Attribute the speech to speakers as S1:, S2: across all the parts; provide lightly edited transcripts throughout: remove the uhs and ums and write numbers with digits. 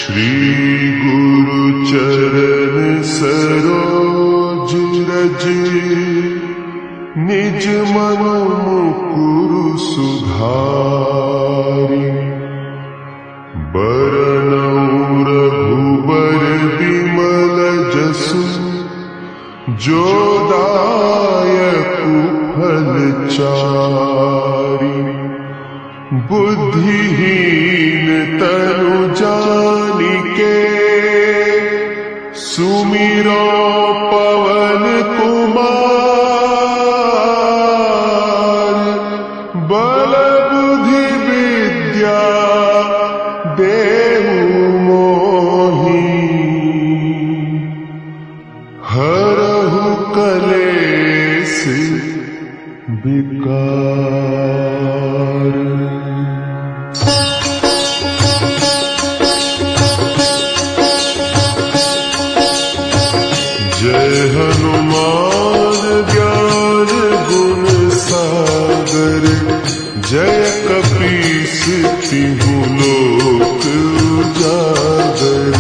S1: श्री गुरु चरण सरोज रज निज मन मुकुरु सुधारि बरनउँ रघुबर बिमल जसु जो दायकु फल चारि बुद्धिहीन तनु जानिके सुमिरो पवन कुमार बल बुद्धि विद्या देहु मोहि हरहु कलेस विकार। जय हनुमान ज्ञान गुण सागर जय कपीस तिहु लोक उजागर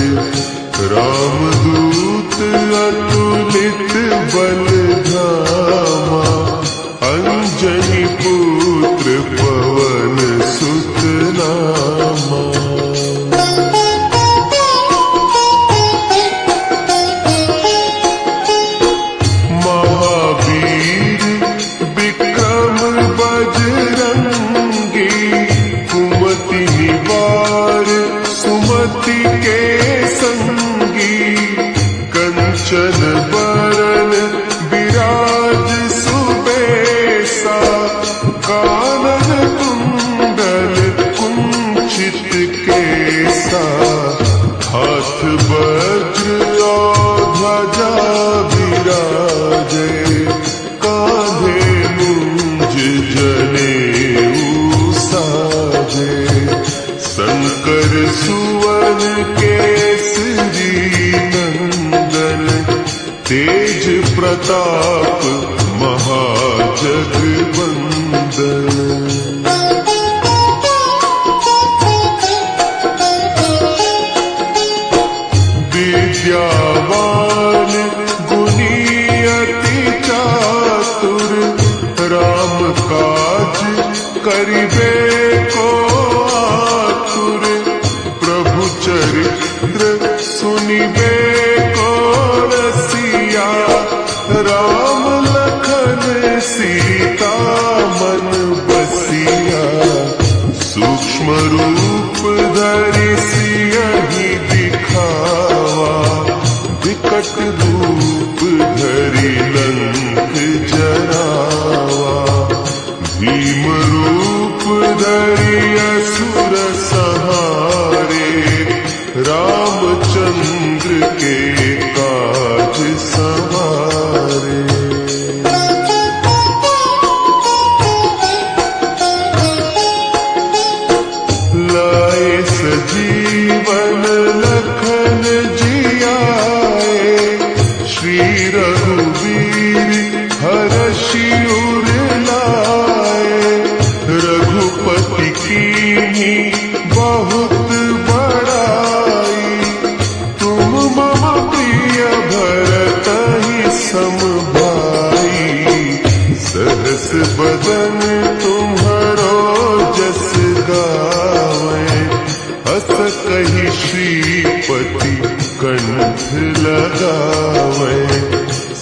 S1: रामदूत अतुलित बल धामा अंजनी पुत्र पवन सुत नामा। महावीर विक्रम बजरंगी कुमति निवार सुमति के संगी कंचन बरन विराज सुबेसा कानन कुंडल कुंचित केसा हाथ वज्र और ध्वजा विराजे कांधे मुंज जनेऊ साजे शंकर सुवन केसरी नंदन तेज प्रताप महाजगवंदन। विद्यावान गुणी अति चातुर राम काज करिबे को आतुर प्रभु चरित्र सुनिबे को रसिया राम लखन सीता मन बसिया सूक्ष्म रूप धरि सियहि दिखावा विकट रूप धरि लंक जरावा भीम रूप धरि असुर संहारे रामचंद्र के काज सवारे। लाए सजीवन लखन जियाए श्री रघुवीर हरषि उर लाए रघुपति कीन्ही बहुत बड़ाई तुम मम प्रिय भरतहि सम भाई सहस बदन तुम्हरो जस गावै हस कहि श्रीपति कंठ लगावै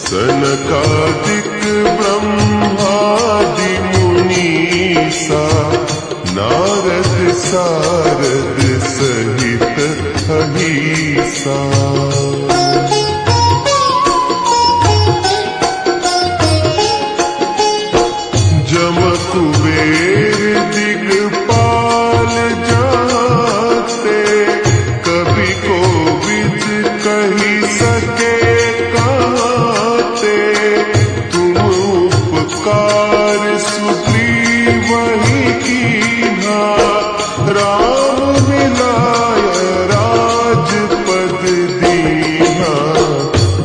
S1: सनकादिक ब्रह्मादि मुनीसा नारद सारद सहित अहिसा। जम कुबेर दिगपाल जाते कभी कोविद कही सके कहते तुम उपकार सुग्रीव वही कीन्हा राम मिलाय राजपद दीन्हा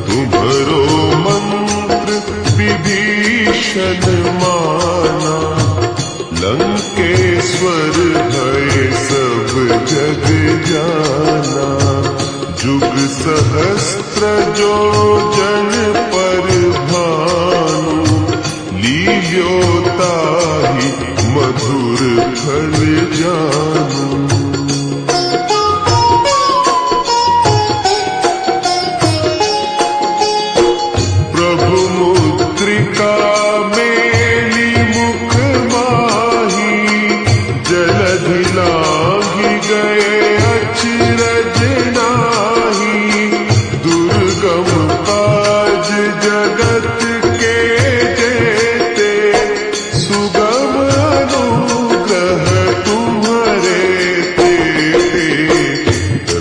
S1: तुम्हरो मंत्र विभीषण माना लंकेश्वर है सब जग जाना। सहस्त्र जो जन पर भानु, लील्योता ही मधुर फल जानू। प्रभु मुद्रिका मेली मुख माही, जलधि लांघि गए अचरज नाही। दुर्गम काज जगत के जेते, सुगम अनुग्रह तुम्हारे तेते।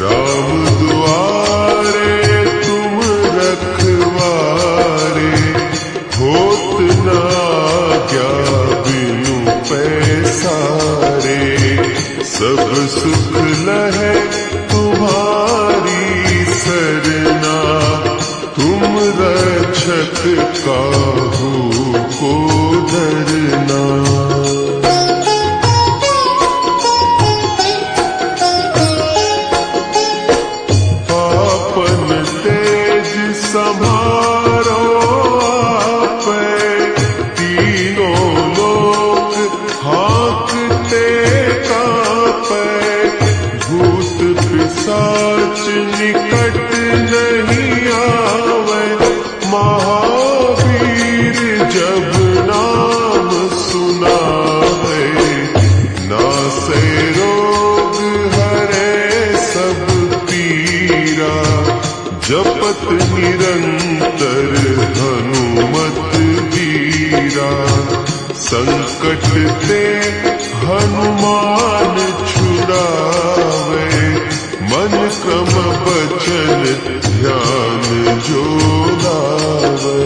S1: राम दुआरे तुम रखवारे, होत न आज्ञा बिनु पैसारे। सब सुख लहे तुम्हारी सरना, तुम रक्षक काहू को डरना। आपन तेज संभारो आपे, तीनों लोक हाँकते कांपे। भूत पिशाच निकट नहीं आवे, महावीर जब नाम सुनावे। नासे रोग हरे सब पीरा, जपत निरंतर हनुमत वीरा। संकट ते हनुमान छुड़ावे, मन क्रम बचन ध्यान जो लावे।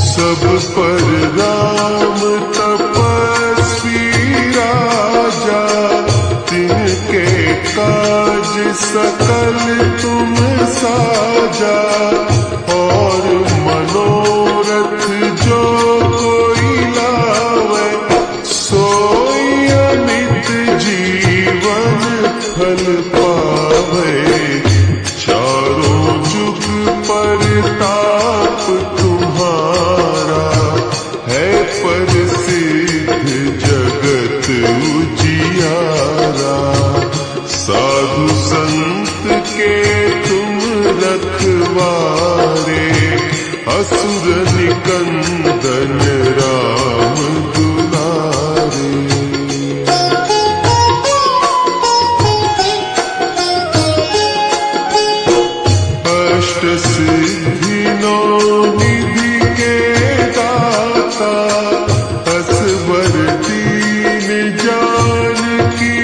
S1: सब पर राम तपस्वी राजा, तिनके काज सकल तुम साजा। और मनोरथ जो कोई लावे, सोई अमित जीवन फल पावे। चारों जुग परताप तुम्हारा, है प्रसिद्ध जगत उजियारा। साधु संत के तुम रखवारे, असुर निकंदन राम दुलारे। अष्ट सिद्धि नौ निधि के दाता, असवर दीन जानकी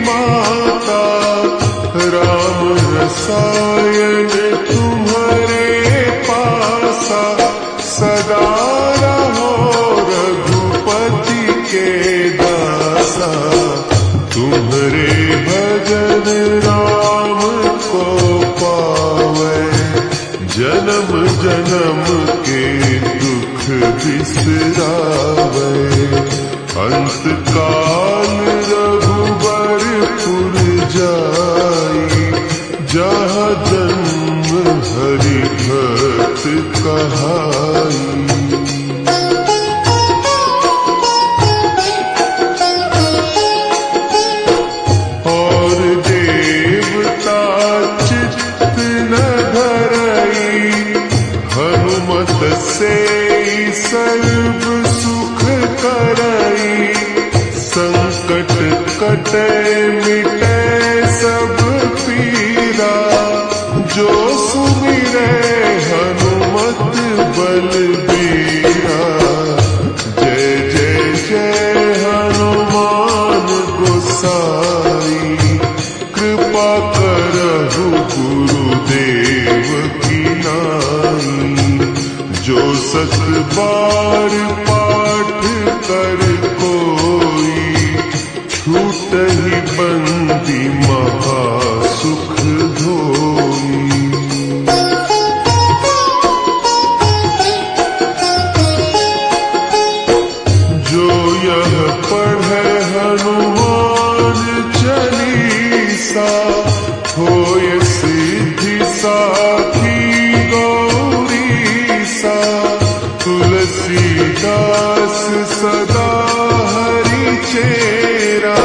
S1: माता। राम रसायन तुम्हारे पासा, सदा रहो रघुपति के दासा। तुम्हारे भजन राम को पावे, जन्म जन्म के दुख बिसरावे। अंत काल रघुबरपुर जाई, जहाँ जन्म हरि भक्त कहाई। और देवता चित्त न धरई, हनुमत से सर्व सुख करई। संकट कटे मिटे सब पीरा, जो सुमिरे हनुमत बलबीरा। जय जय जय हनुमान गोसाई, कृपा करहु गुरुदेव की नाई। जो सत बार पाठ कर कोई, छूटहि बंदी महासुख धोई। जो यह पढ़े हनुमान तुलसीदास सदा हरि चेरा,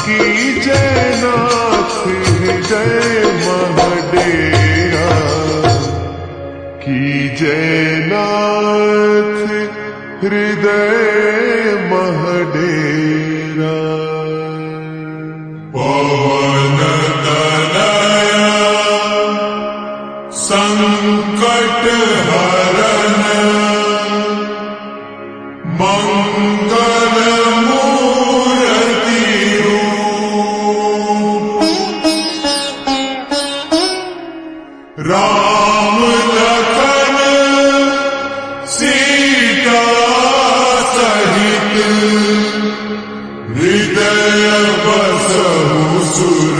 S1: की जयनाथ हृदय महडेरा, की जयनाथ हृदय महडेरा।
S2: पवन तनया संकट हरण, मंगल मूर्ति रूप, राम लखन सीता सहित, हृदय बसहु सुर